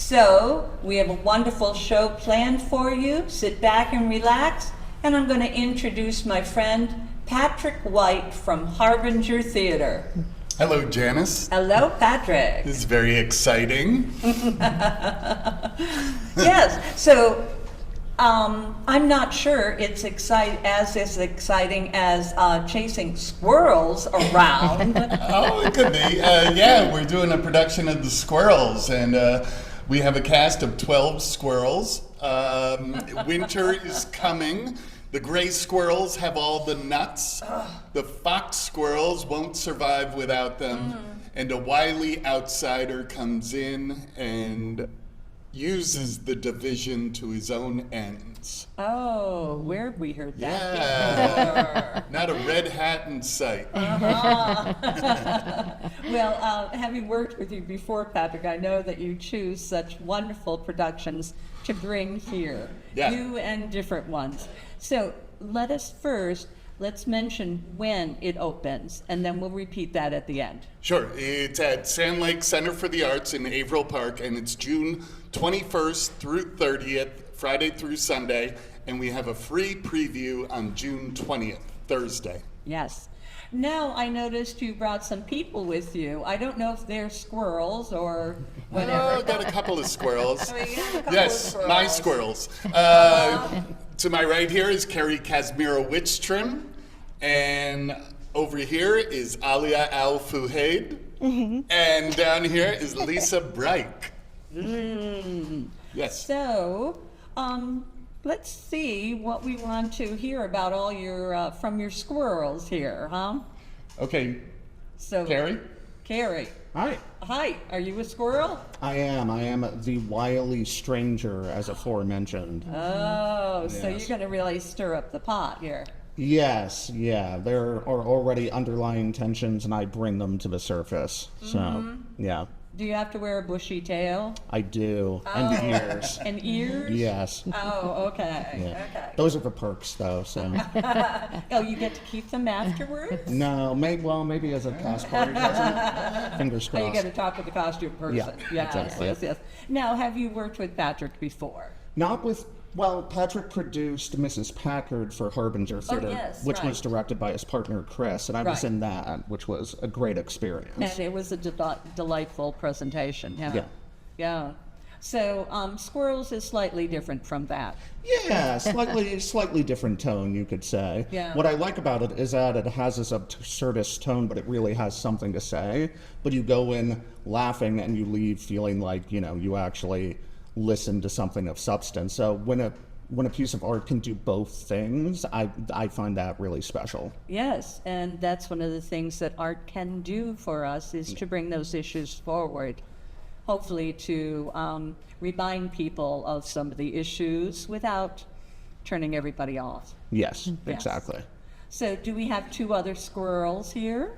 So, we have a wonderful show planned for you. Sit back and relax, and I'm going to introduce my friend Patrick White from Harbinger Theater. Hello, Janice. Hello, Patrick. This is very exciting. Yes, so I'm not sure it's as exciting as chasing squirrels around. Oh, it could be. Yeah, we're doing a production of the Squirrels, and we have a cast of 12 squirrels. Winter is coming. The gray squirrels have all the nuts. The fox squirrels won't survive without them. And a wily outsider comes in and uses the division to his own ends. Oh, where have we heard that? Yeah. Not a red hat in sight. Well, having worked with you before, Patrick, I know that you choose such wonderful productions to bring here. Yeah. New and different ones. So let's mention when it opens, and then we'll repeat that at the end. Sure. It's at Sand Lake Center for the Arts in Averill Park, and it's June 21st through 30th, Friday through Sunday, and we have a free preview on June 20th, Thursday. Yes. Now, I noticed you brought some people with you. I don't know if they're squirrels or whatever. Oh, got a couple of squirrels. Yes, of my squirrels. To my right here is Kerry Kazmierowicztrimm, and over here is Aaliyah Al-Fuhaid, and down here is Lisa Bryk. Yes. So, let's see what we want to hear about all your from your squirrels here, huh? Okay, So, Kerry? Kerry. Hi, Hi, are you a squirrel? I am the wily stranger, as aforementioned. Oh, so Yes. you're going to really stir up the pot here. Yes, yeah, there are already underlying tensions, and I bring them to the surface. So, yeah, Do you have to wear a bushy tail I do, and ears. and ears? Yes, Oh, okay. yeah. Okay. Those are the perks, though. So, Oh, you get to keep them afterwards? no, maybe as a past party present. Fingers Oh, you got crossed. to talk with the costume person. Yeah, Yes, exactly. yes. Now, have you worked with Patrick before? Not with. Well, Patrick produced Mrs. Packard for Harbinger Theater, yes, which right. was directed by his partner Chris, and I was Right. in that, which was a great experience. And it was a delightful presentation. Yeah. Yeah. Yeah. So, Squirrels is slightly different from that. Yeah, slightly different tone, you could say. Yeah. What I like about it is that it has this absurdist tone, but it really has something to say. But you go in laughing and you leave feeling like, you actually listen to something of substance. So when a piece of art can do both things, I find that really special. Yes, and that's one of the things that art can do for us is to bring those issues forward. Hopefully to remind people of some of the issues without turning everybody off. Yes, Yes. exactly. So do we have two other squirrels here?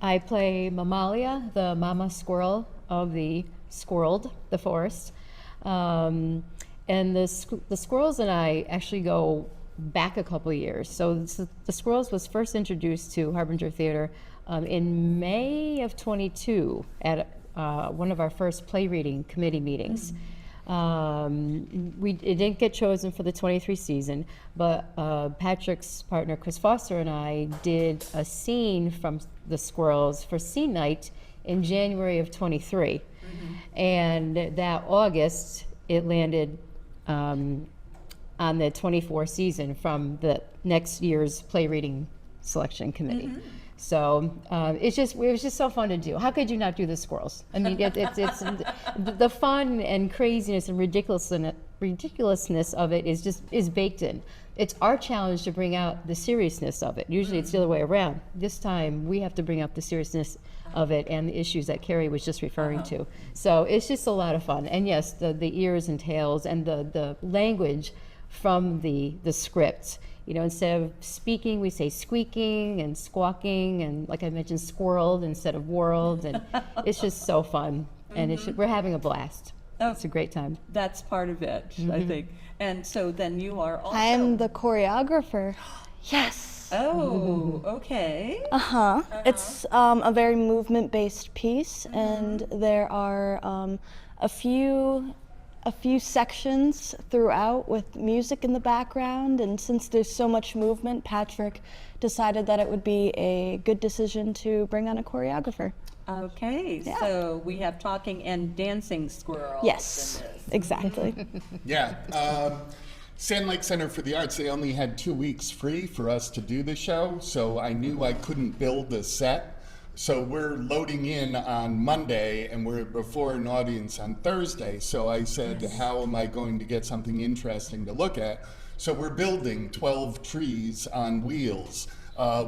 I play Mammalia, the mama squirrel of the Squirreled, the forest. And the Squirrels and I actually go back a couple of years. So the Squirrels was first introduced to Harbinger Theater in May of 22 at one of our first play reading committee meetings. It didn't get chosen for the 23 season, but Patrick's partner Chris Foster and I did a scene from the Squirrels for scene night in January of 23. And that August, it landed on the 24 season from the next year's play reading selection committee. So it was just so fun to do. How could you not do the Squirrels? I mean, it's the fun and craziness and ridiculousness of it is baked in. It's our challenge to bring out the seriousness of it. Usually it's the other way around. This time we have to bring up the seriousness of it and the issues that Kerry was just referring to. So it's just a lot of fun. And yes, the ears and tails and the language from the script. Instead of speaking, we say squeaking and squawking, and like I mentioned, squirreled instead of whirled, and it's just so fun. And we're having a blast. Oh. It's a great time. That's part of it, I think. And so then you are also... I am the choreographer. Yes. Oh, okay. It's a very movement-based piece, and there are a few sections throughout with music in the background, and since there's so much movement, Patrick decided that it would be a good decision to bring on a choreographer. Okay, Yeah. so we have talking and dancing squirrels. Yes, in this. exactly. Yeah. Sand Lake Center for the Arts, they only had 2 weeks free for us to do the show, so I knew I couldn't build a set. So we're loading in on Monday, and we're before an audience on Thursday. So I said, how am I going to get something interesting to look at? So we're building 12 trees on wheels,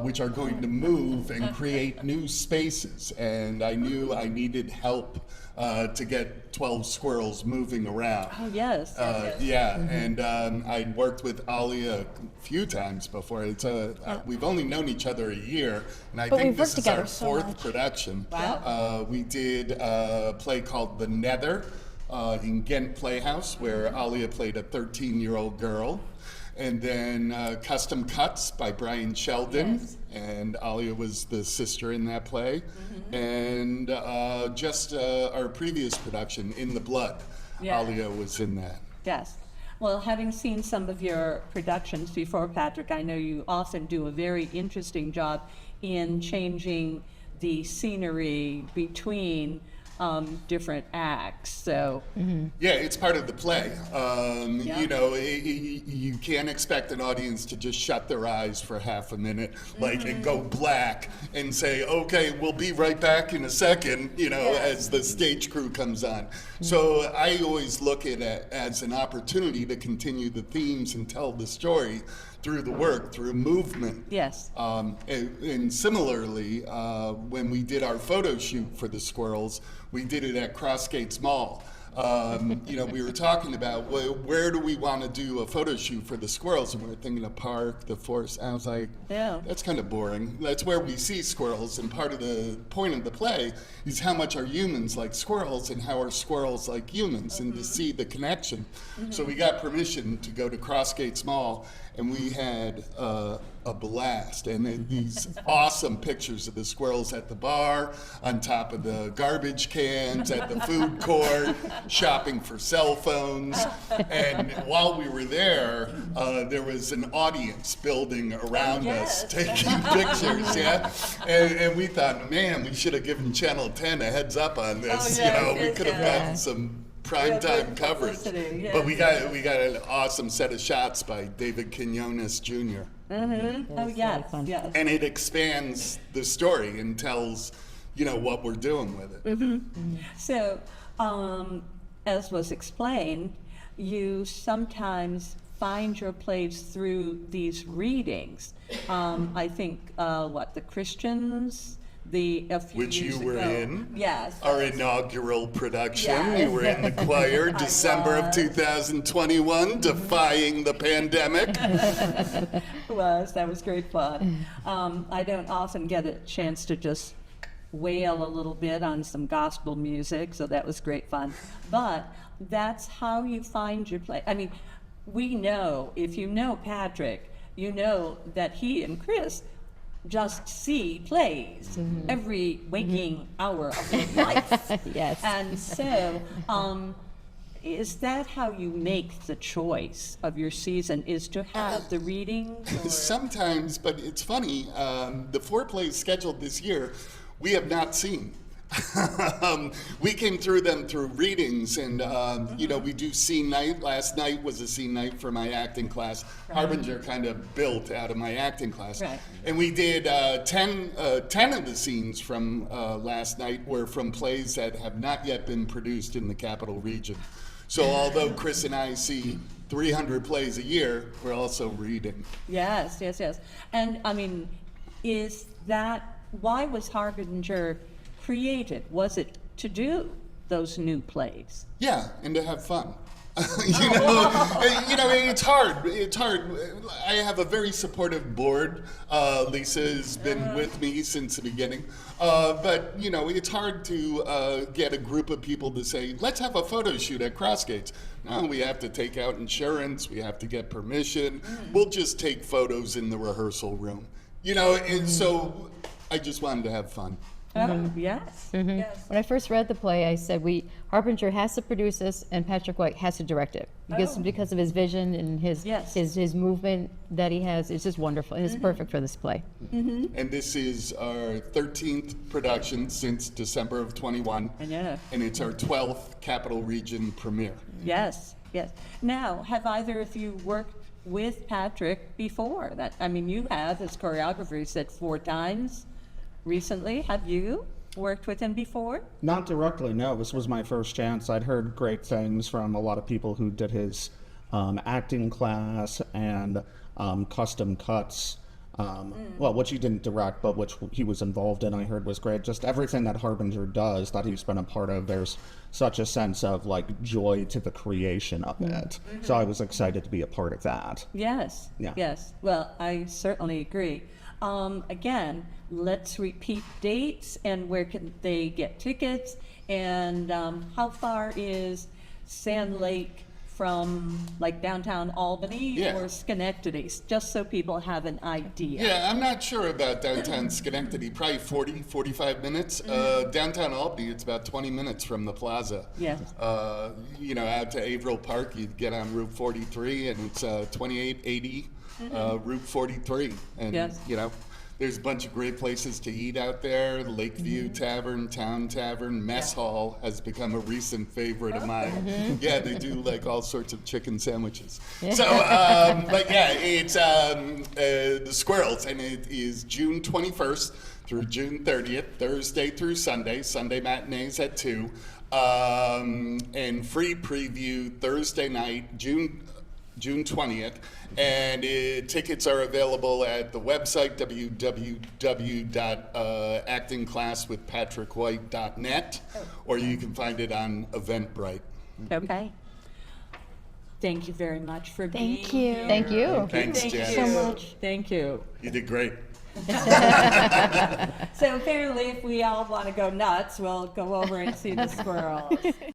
which are going to move and create new spaces. And I knew I needed help to get 12 squirrels moving around. Oh, yes. Yeah, and I'd worked with Aaliyah a few times before. We've only known each other a year, and I But think we've worked this is our together so fourth much. production. Wow. We did a play called The Nether in Ghent Playhouse, where Aaliyah played a 13-year-old girl. And then Custom Cuts by Brian Sheldon, Yes. and Aaliyah was the sister in that play. And just our previous production, In the Blood, Yeah. Aaliyah was in that. Yes. Well, having seen some of your productions before, Patrick, I know you often do a very interesting job in changing the scenery between different acts. So, Yeah, it's part of the play. Yeah. You know, you can't expect an audience to just shut their eyes for half a minute, like, and go black and say, okay, we'll be right back in a second, you know, as the stage crew comes on. So I always look at it as an opportunity to continue the themes and tell the story through the work, through movement. yes. And similarly, when we did our photo shoot for the Squirrels, we did it at Crossgates Mall. You know, we were talking about where do we want to do a photo shoot for the Squirrels, and we were thinking a park, the forest. I was like, Yeah. that's kind of boring. That's where we see squirrels, and part of the point of the play is how much are humans like squirrels and how are squirrels like humans, and to see the connection. So we got permission to go to Crossgates Mall, and we had a blast. And these awesome pictures of the squirrels at the bar, on top of the garbage cans, at the food court, shopping for cell phones. And while we were there, there was an audience building around us, taking pictures, yeah? And we thought, man, we should have given Channel 10 a heads up on this. Oh, yes, you know, we yes, could have yes. gotten some primetime coverage. publicity, yes. But we got an awesome set of shots by David Quinones Jr. Oh, yes, fun. yes. And it expands the story and tells, you know, what we're doing with it. So, as was explained, you sometimes find your place through these readings. I think, the Christians, a few Which years you were ago. in. Yes. Our inaugural production. Yes. You were in the choir, December of 2021, defying the pandemic. That was great fun. I don't often get a chance to just wail a little bit on some gospel music, so that was great fun. But that's how you find your place. I mean, we know, if you know Patrick, you know that he and Chris just see plays every waking hour of their life. Yes. And so, is that how you make the choice of your season, is to have the readings? or- Sometimes, but it's funny, the 4 plays scheduled this year, we have not seen. We came through them through readings, and you know, we do scene night. Last night was a scene night for my acting class. Harbinger kind of built out of my acting class. Right. And we did 10 of the scenes from last night were from plays that have not yet been produced in the capital region. So although Chris and I see 300 plays a year, we're also reading. Yes, yes, yes. And I mean, why was Harbinger created? Was it to do those new plays? Yeah, and to have fun. You know, it's hard. It's hard. I have a very supportive board. Lisa's been with me since the beginning. But, you know, it's hard to get a group of people to say, let's have a photo shoot at Crossgates. No, we have to take out insurance. We have to get permission. We'll just take photos in the rehearsal room. You know, and so I just wanted to have fun. Oh, yes, yes. When I first read the play, I said Harbinger has to produce this and Patrick White has to direct it because of his vision and his movement that he has. It's just wonderful. And it's perfect for this play. And this is our 13th production since December of 21. Yeah. And it's our 12th Capital Region premiere. Yes, yes. Now, have either of you worked with Patrick before? You have, as choreographer, you said 4 times recently. Have you worked with him before? Not directly, no. This was my first chance. I'd heard great things from a lot of people who did his acting class and custom cuts. Well, which he didn't direct, but which he was involved in, I heard was great. Just everything that Harbinger does that he's been a part of, there's such a sense of like joy to the creation of it. So I was excited to be a part of that. Yes, Yeah. yes. Well, I certainly agree. Again, let's repeat dates and where can they get tickets, and how far is Sand Lake from like downtown Albany Yeah. or Schenectady, just so people have an idea. Yeah, I'm not sure about downtown Schenectady, probably 40, 45 minutes. Downtown Albany, it's about 20 minutes from the plaza. Yes. Out to Averill Park, you get on Route 43 and it's 2880 Route 43. And, Yes. there's a bunch of great places to eat out there. Lakeview Tavern, Town Tavern, Mess Hall has become a recent favorite of mine. Yeah, they do like all sorts of chicken sandwiches. So, but yeah, it's the Squirrels, and it is June 21st through June 30th, Thursday through Sunday. Sunday matinees at 2. And free preview Thursday night, June 20th, and tickets are available at the website www.actingclasswithpatrickwhite.net, or you can find it on Eventbrite. Okay. Thank you very much for being Thank you. here. Thank you. Thanks, Thank Jen. you so much. Thank you. You did great. So apparently, if we all want to go nuts, we'll go over and see the squirrels.